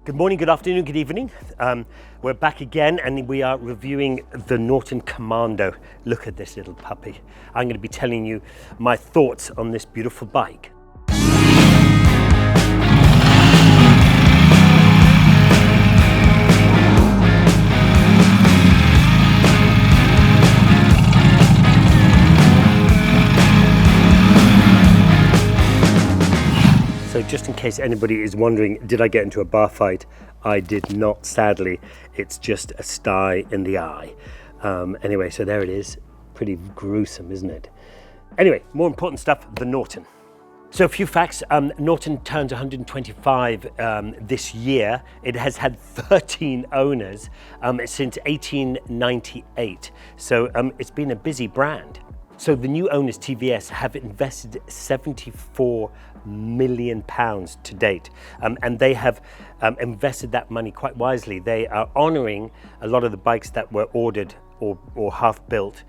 Good morning, good afternoon, good evening. We're back again and we are reviewing the Norton Commando. Look at this little puppy. I'm going to be telling you my thoughts on this beautiful bike. So just in case anybody is wondering, did I get into a bar fight? I did not, sadly. It's just a Stye in the eye. Anyway, so there it is. Pretty gruesome, isn't it? Anyway, more important stuff, the Norton. So a few facts. Norton turns 125 this year. It has had 13 owners since 1898. So it's been a busy brand. So the new owners, TVS, have invested £74 million to date, and they have invested that money quite wisely. They are honouring a lot of the bikes that were ordered or half built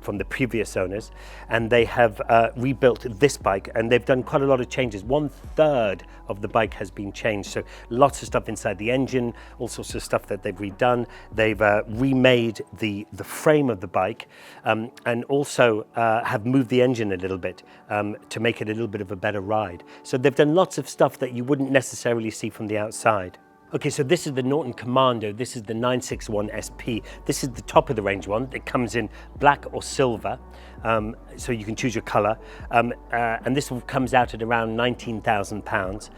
from the previous owners, and they have rebuilt this bike, and they've done quite a lot of changes. 1/3 of the bike has been changed, so lots of stuff inside the engine, all sorts of stuff that they've redone. They've remade the frame of the bike, and also have moved the engine a little bit to make it a little bit of a better ride. So they've done lots of stuff that you wouldn't necessarily see from the outside. Okay, so this is the Norton Commando. This is the 961 SP. This is the top of the range one. It comes in black or silver, so you can choose your color. And this one comes out at around £19,000.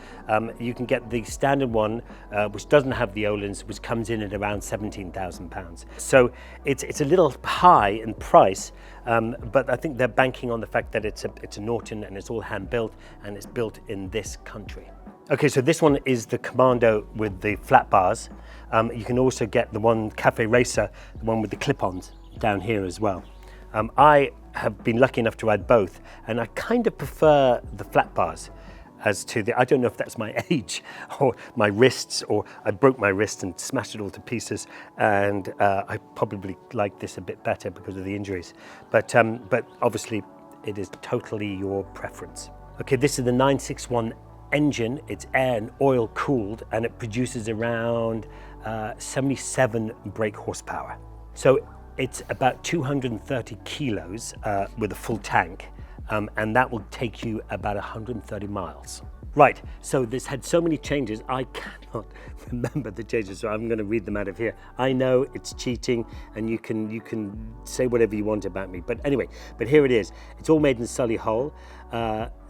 You can get the standard one, which doesn't have the Olens, which comes in at around £17,000. So it's a little high in price, but I think they're banking on the fact that it's a Norton and it's all hand built and it's built in this country. Okay, so this one is the Commando with the flat bars. You can also get the one Cafe Racer, the one with the clip-ons down here as well. I have been lucky enough to ride both, and I kind of prefer the flat bars as to I don't know if that's my age or my wrists, or I broke my wrist and smashed it all to pieces, and I probably like this a bit better because of the injuries. But obviously it is totally your preference. Okay, this is the 961 engine. It's air and oil cooled, and it produces around 77 brake horsepower. So it's about 230 kilos with a full tank, and that will take you about 130 miles. Right, so this had so many changes, I cannot remember the changes, so I'm going to read them out of here. I know it's cheating, and you can say whatever you want about me, but anyway, but here it is. It's all made in Solihull.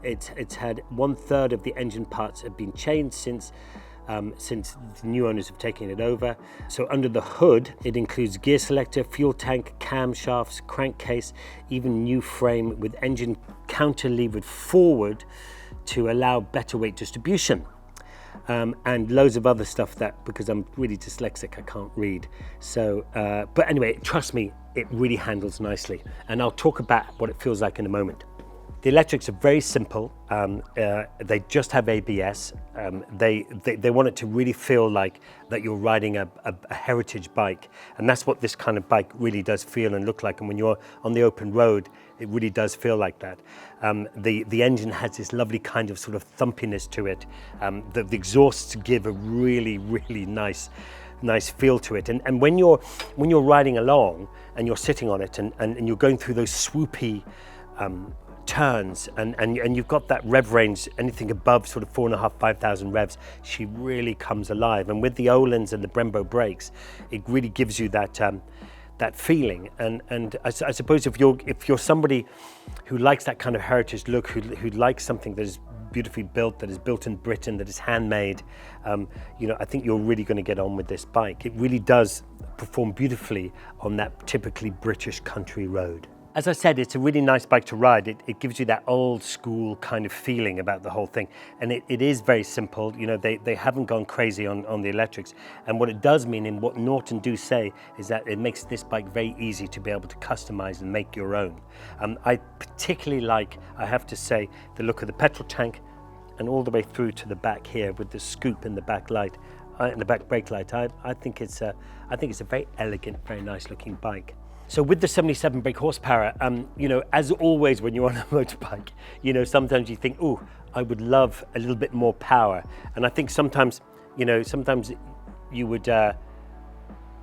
It's had 1/3 of the engine parts have been changed since the new owners have taken it over. So under the hood, it includes gear selector, fuel tank, camshafts, crankcase, even new frame with engine counter-levered forward to allow better weight distribution. And loads of other stuff that, because I'm really dyslexic, I can't read. So, but anyway, trust me, it really handles nicely. And I'll talk about what it feels like in a moment. The electrics are very simple. They just have ABS. They want it to really feel like that you're riding a heritage bike, and that's what this kind of bike really does feel and look like. And when you're on the open road, it really does feel like that. The engine has this lovely kind of sort of thumpiness to it. The exhausts give a really nice feel to it. And when you're riding along and you're sitting on it and you're going through those swoopy turns, and you've got that rev range, anything above sort of 4,500-5,000 revs, she really comes alive. And with the Olens and the Brembo brakes, it really gives you that feeling. And I suppose if you're somebody who likes that kind of heritage look, who likes something that is beautifully built, that is built in Britain, that is handmade, I think you're really going to get on with this bike. It really does perform beautifully on that typically British country road. As I said, it's a really nice bike to ride. It gives you that old school kind of feeling about the whole thing. And it is very simple. They haven't gone crazy on the electrics. And what it does mean, and what Norton do say, is that it makes this bike very easy to be able to customize and make your own. I particularly like, I have to say, the look of the petrol tank, and all the way through to the back here with the scoop in the back light, in the back brake light. I think it's a very elegant, very nice looking bike. So with the 77 brake horsepower, as always when you're on a motorbike, sometimes you think, oh, I would love a little bit more power. And I think sometimes You know, sometimes you would, I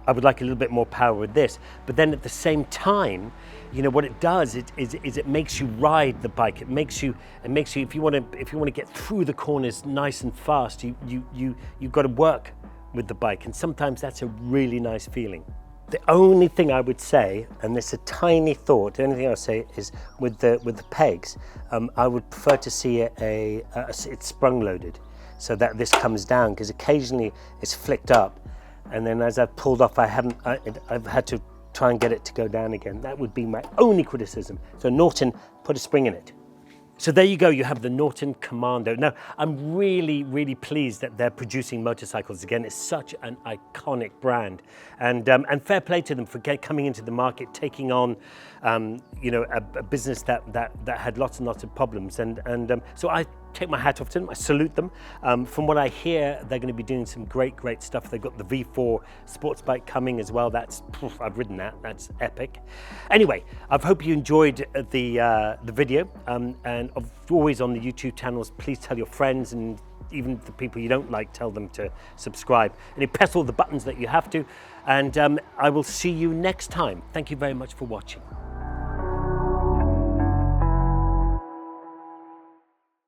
would like a little bit more power with this, but then at the same time, you know, what it does is it makes you ride the bike. It makes you, if you want to get through the corners nice and fast, you've got to work with the bike, and sometimes that's a really nice feeling. The only thing I would say, and this is a tiny thought, the only thing I would say is with the pegs, I would prefer to see it's sprung loaded, so that this comes down, because occasionally it's flicked up, and then as I've pulled off, I've had to try and get it to go down again. That would be my only criticism. So Norton, put a spring in it. So there you go, you have the Norton Commando. Now, I'm really, really pleased that they're producing motorcycles again. It's such an iconic brand. And fair play to them for coming into the market, taking on, you know, a business that had lots and lots of problems. And so I take my hat off to them, I salute them. From what I hear, they're going to be doing some great stuff. They've got the V4 sports bike coming as well. I've ridden that, that's epic. Anyway, I hope you enjoyed the video, and always on the YouTube channels, please tell your friends, and even the people you don't like, tell them to subscribe. And you press all the buttons that you have to, and I will see you next time. Thank you very much for watching.